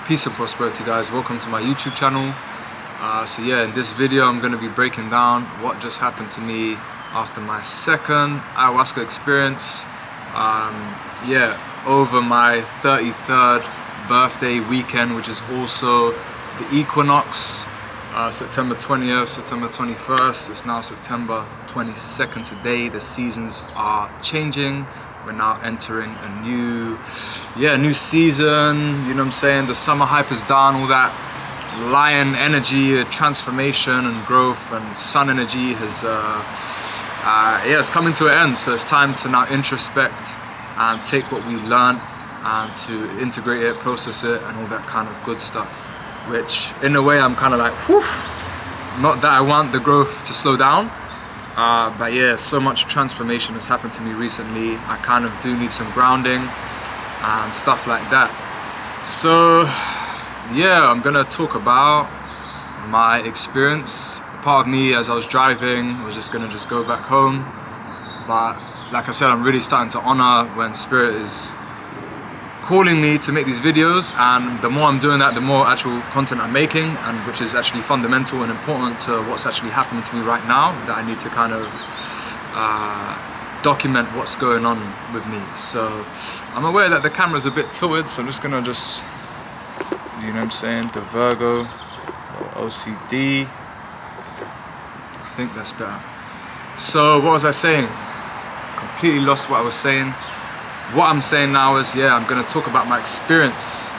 Peace and prosperity, guys. Welcome to my YouTube channel. So yeah, in this video I'm going to be breaking down what just happened to me after my second ayahuasca experience. Over my 33rd birthday weekend, which is also the equinox. September 20th, September 21st. It's now September 22nd today. The seasons are changing. We're now entering a new season, you know what I'm saying? The summer hype is done, all that lion energy, transformation and growth and sun energy has, it's coming to an end. So it's time to now introspect and take what we learned and to integrate it, process it and all that kind of good stuff. Which in a way I'm kind of like, whew, not that I want the growth to slow down. But yeah, so much transformation has happened to me recently. I kind of do need some grounding and stuff like that. So yeah, I'm gonna talk about my experience. Part of me, as I was driving, was just gonna go back home. But like I said, I'm really starting to honor when Spirit is calling me to make these videos, and the more I'm doing that, the more actual content I'm making, and which is actually fundamental and important to what's actually happening to me right now, that I need to kind of document what's going on with me. So I'm aware that the camera's a bit tilted, so I'm just gonna you know what I'm saying, the Virgo or OCD. I think that's better. So what was I saying? Completely lost what I was saying. What I'm saying now is, I'm going to talk about my experience,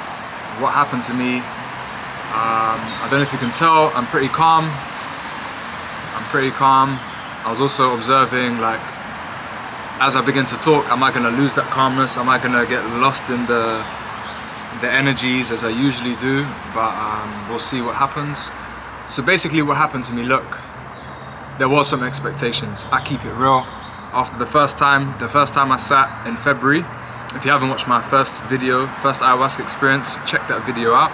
what happened to me. I don't know if you can tell, I'm pretty calm. I was also observing, like, as I begin to talk, am I going to lose that calmness? Am I going to get lost in the energies as I usually do? But we'll see what happens. So basically what happened to me, look, there was some expectations. I keep it real. After the first time I sat in February, if you haven't watched my first ayahuasca experience, check that video out.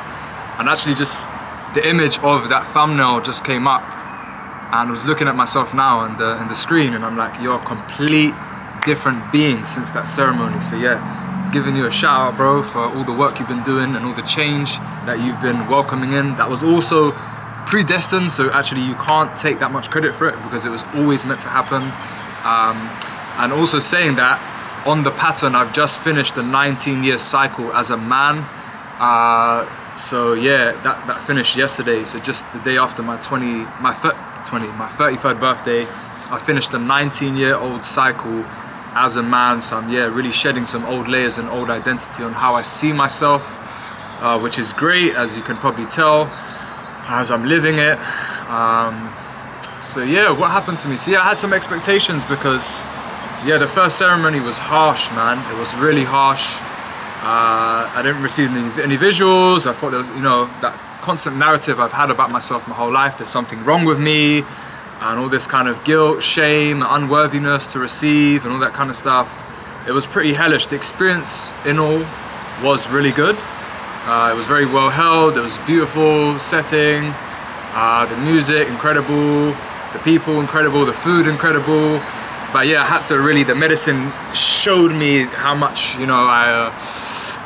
And actually just the image of that thumbnail just came up, and I was looking at myself now in the screen, and I'm like, you're a complete different being since that ceremony. So yeah, giving you a shout out, bro, for all the work you've been doing and all the change that you've been welcoming in. That was also predestined, so actually you can't take that much credit for it because it was always meant to happen. And also saying that on the pattern, I've just finished a 19-year cycle as a man. So yeah, that finished yesterday. So just the day after my 33rd birthday, I finished a 19-year-old cycle as a man. So I'm really shedding some old layers and old identity on how I see myself, which is great, as you can probably tell, as I'm living it. So yeah, what happened to me? So yeah, I had some expectations because the first ceremony was harsh, man. It was really harsh. I didn't receive any visuals. I thought there was, that constant narrative I've had about myself my whole life. There's something wrong with me, and all this kind of guilt, shame, unworthiness to receive, and all that kind of stuff. It was pretty hellish. The experience in all was really good. It was very well held. It was a beautiful setting. The music incredible. The people incredible, the food incredible. But yeah, I had to the medicine showed me how much, I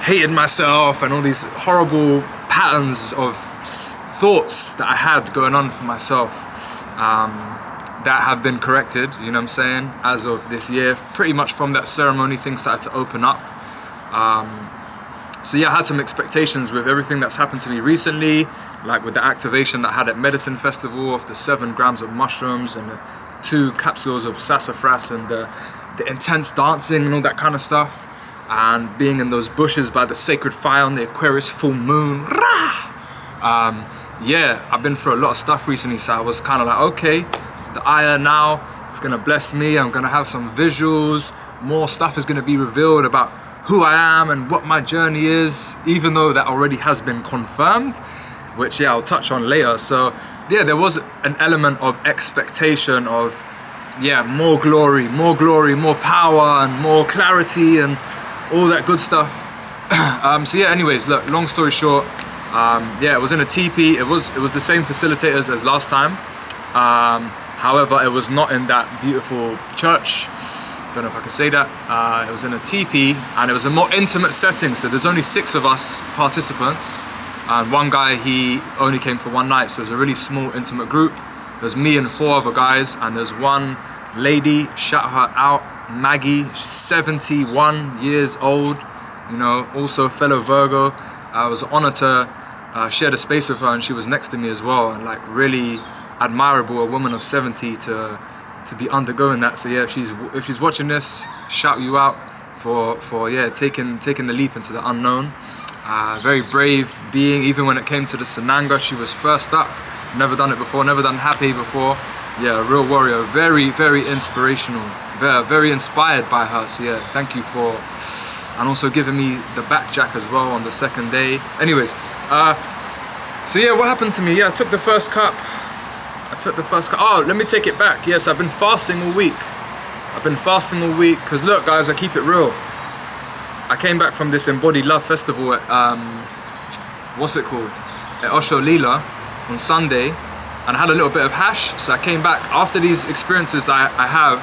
hated myself and all these horrible patterns of thoughts that I had going on for myself that have been corrected, you know what I'm saying, as of this year. Pretty much from that ceremony, things started to open up. So yeah, I had some expectations with everything that's happened to me recently, like with the activation that I had at Medicine Festival of the 7 grams of mushrooms and the 2 capsules of sassafras and the intense dancing and all that kind of stuff, and being in those bushes by the sacred fire on the Aquarius full moon. I've been through a lot of stuff recently, so I was kind of like, okay, the Aya now, it's gonna bless me, I'm gonna have some visuals, more stuff is gonna be revealed about who I am and what my journey is, even though that already has been confirmed, which I'll touch on later. So yeah, there was an element of expectation of more glory, more power and more clarity and all that good stuff. So yeah, anyways, look, long story short, it was in a teepee. It was the same facilitators as last time. However, it was not in that beautiful church. Don't know if I can say that. It was in a teepee, and it was a more intimate setting, so there's only 6 of us participants. And one guy, he only came for one night, so it was a really small, intimate group. There's me and 4 other guys, and there's one lady, shout her out, Maggie, she's 71 years old, you know, also a fellow Virgo. I was honored to share the space with her, and she was next to me as well, and like really admirable, a woman of 70 to be undergoing that. So yeah, if she's watching this, shout you out for yeah, taking the leap into the unknown. Very brave being. Even when it came to the Sananga, she was first up. Never done it before, never done happy before. Yeah, a real warrior. Very, very inspirational. Very inspired by her. So yeah, thank you for, and also giving me the backjack as well on the second day. Anyways, so yeah, what happened to me? Yeah, I took the first cup. Oh, let me take it back. Yes, I've been fasting all week. Because look, guys, I keep it real. I came back from this Embodied Love Festival at, what's it called? At Osho Lila on Sunday, and I had a little bit of hash. So I came back after these experiences that I have,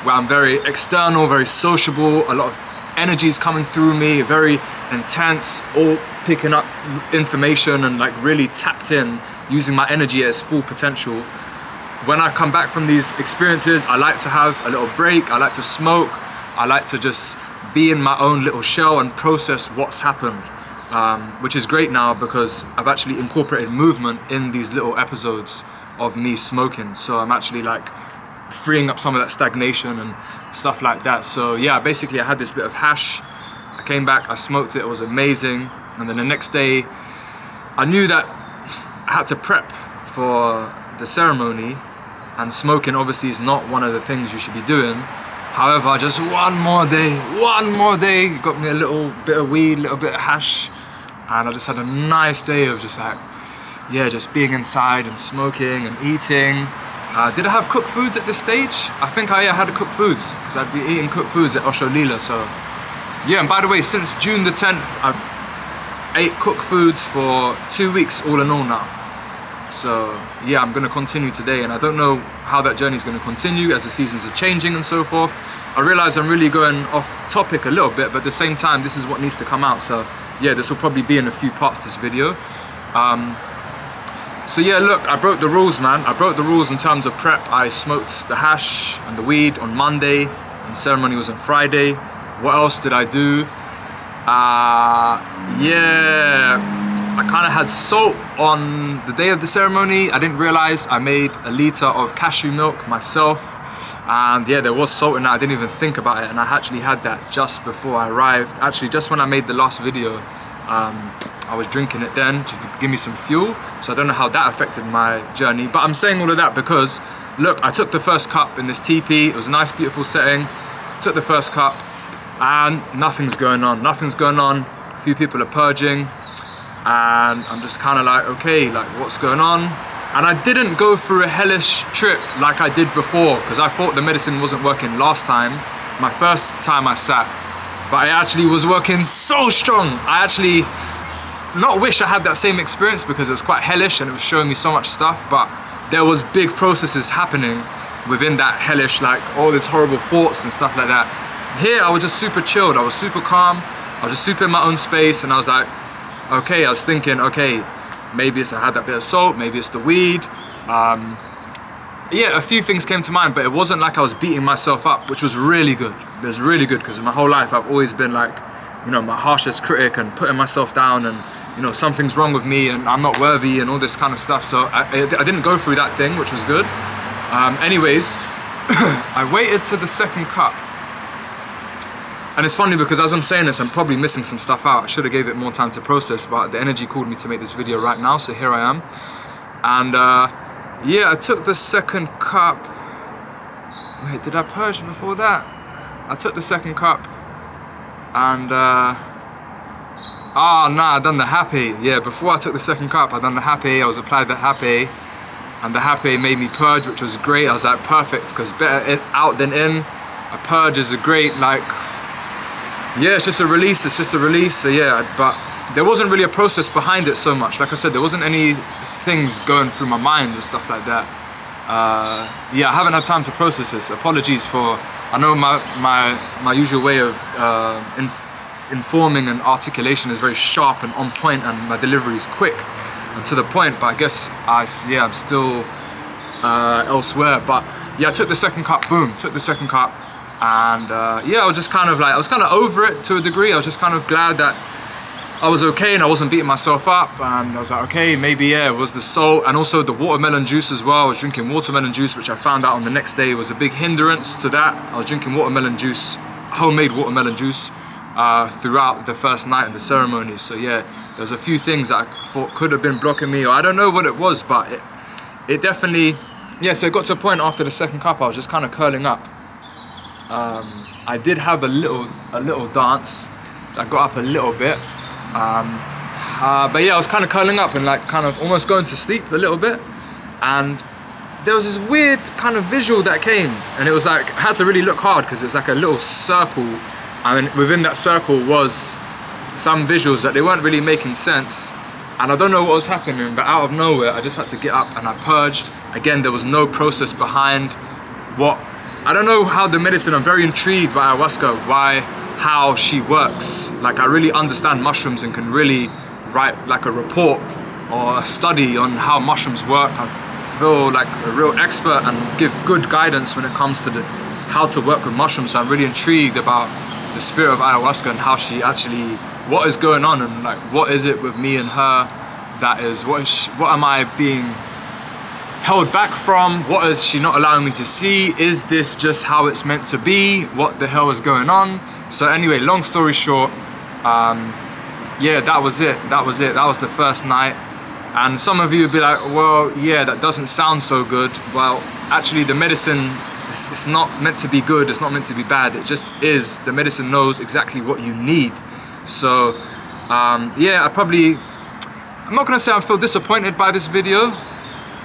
where I'm very external, very sociable, a lot of energies coming through me, very intense, all picking up information and like really tapped in, using my energy at its full potential. When I come back from these experiences, I like to have a little break, I like to smoke, I like to just be in my own little shell and process what's happened, which is great now because I've actually incorporated movement in these little episodes of me smoking. So I'm actually like freeing up some of that stagnation and stuff like that. So yeah, basically I had this bit of hash, I came back, I smoked it, it was amazing. And then the next day, I knew that I had to prep for the ceremony, and smoking obviously is not one of the things you should be doing. However, just one more day, got me a little bit of weed, a little bit of hash, and I just had a nice day of just like, yeah, just being inside and smoking and eating. Did I have cooked foods at this stage? I think I had cooked foods, because I'd be eating cooked foods at Osho Lila, so. Yeah, and by the way, since June the 10th, I've ate cooked foods for 2 weeks all in all now. So yeah, I'm gonna continue today, and I don't know how that journey is gonna continue as the seasons are changing and so forth. I realize I'm really going off topic a little bit, but at the same time, this is what needs to come out. So yeah, this will probably be in a few parts, this video. So yeah, look, I broke the rules, man. I broke the rules in terms of prep. I smoked the hash and the weed on Monday, and ceremony was on Friday. What else did I do? Yeah, I kind of had salt on the day of the ceremony. I didn't realize I made a liter of cashew milk myself, and yeah, there was salt in that. I didn't even think about it, and I actually had that just before I arrived. Actually, just when I made the last video, I was drinking it then just to give me some fuel. So I don't know how that affected my journey, but I'm saying all of that because look, I took the first cup in this teepee. It was a nice, beautiful setting. Took the first cup, and nothing's going on. A few people are purging, and I'm just kind of like, okay, like what's going on? And I didn't go through a hellish trip like I did before, because I thought the medicine wasn't working last time, my first time I sat, but it actually was working so strong. I actually not wish I had that same experience, because it was quite hellish and it was showing me so much stuff, but there was big processes happening within that hellish, like all these horrible thoughts and stuff like that. Here I was just super chilled, I was super calm, I was just super in my own space, and I was like, okay, I was thinking, okay, maybe it's I had that bit of salt, maybe it's the weed. Yeah, a few things came to mind, but it wasn't like I was beating myself up, which was really good. It was really good, because in my whole life I've always been like, you know, my harshest critic and putting myself down, and you know, something's wrong with me and I'm not worthy and all this kind of stuff. So I didn't go through that thing, which was good. Anyways, I waited to the second cup. And it's funny because as I'm saying this, I'm probably missing some stuff out. I should have gave it more time to process, but the energy called me to make this video right now, so here I am. And yeah, I took the second cup. Wait, did I purge before that? I took the second cup, and I done the happy. Yeah, before I took the second cup, I done the happy. I was applied the happy, and the happy made me purge, which was great. I was like, perfect, because better out than in. A purge is a great, like, yeah, it's just a release, so yeah, but there wasn't really a process behind it so much. Like I said, there wasn't any things going through my mind and stuff like that. Yeah, I haven't had time to process this. Apologies for, I know my usual way of informing and articulation is very sharp and on point, and my delivery is quick and to the point. But I guess I'm still elsewhere. But yeah, I took the second cup, boom, took the second cup, and yeah, I was just kind of like, I was kind of over it to a degree. I was just kind of glad that I was okay and I wasn't beating myself up, and I was like, okay, maybe, yeah, it was the salt and also the watermelon juice as well. I was drinking watermelon juice, which I found out on the next day was a big hindrance to that. I was drinking watermelon juice, homemade watermelon juice, throughout the first night of the ceremony. So yeah, there was a few things that I thought could have been blocking me, or I don't know what it was, but it definitely, yeah, so it got to a point after the second cup, I was just kind of curling up. I did have a little dance. I got up a little bit. But yeah, I was kind of curling up and like kind of almost going to sleep a little bit, and there was this weird kind of visual that came, and it was like, I had to really look hard because it was like a little circle. I mean, within that circle was some visuals that they weren't really making sense, and I don't know what was happening, but out of nowhere I just had to get up and I purged. Again, there was no process behind what, I don't know how the medicine, I'm very intrigued by ayahuasca, how she works. Like, I really understand mushrooms and can really write like a report or a study on how mushrooms work. I feel like a real expert and give good guidance when it comes to how to work with mushrooms. So I'm really intrigued about the spirit of ayahuasca and how she actually, what is going on, and like, what is it with me and her that is, what am I being held back from? What is she not allowing me to see? Is this just how it's meant to be? What the hell is going on? So anyway, long story short, yeah, that was it. That was the first night. And some of you would be like, well, yeah, that doesn't sound so good. Well, actually the medicine, it's not meant to be good, it's not meant to be bad, it just is. The medicine knows exactly what you need. So yeah, I'm not gonna say I feel disappointed by this video,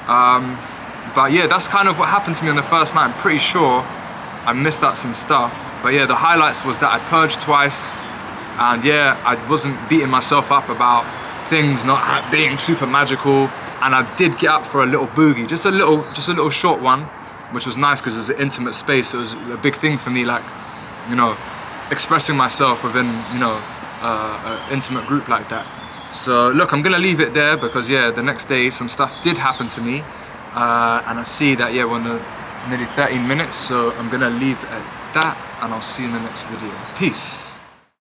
but yeah, that's kind of what happened to me on the first night. I'm pretty sure I missed out some stuff, but yeah, the highlights was that I purged twice, and yeah, I wasn't beating myself up about things not being super magical, and I did get up for a little boogie, just a little short one, which was nice because it was an intimate space. It was a big thing for me, like, you know, expressing myself within, you know, an intimate group like that. So look, I'm gonna leave it there because yeah, the next day some stuff did happen to me, and I see that yeah, we're on nearly 13 minutes, so I'm gonna leave it at that, and I'll see you in the next video. Peace.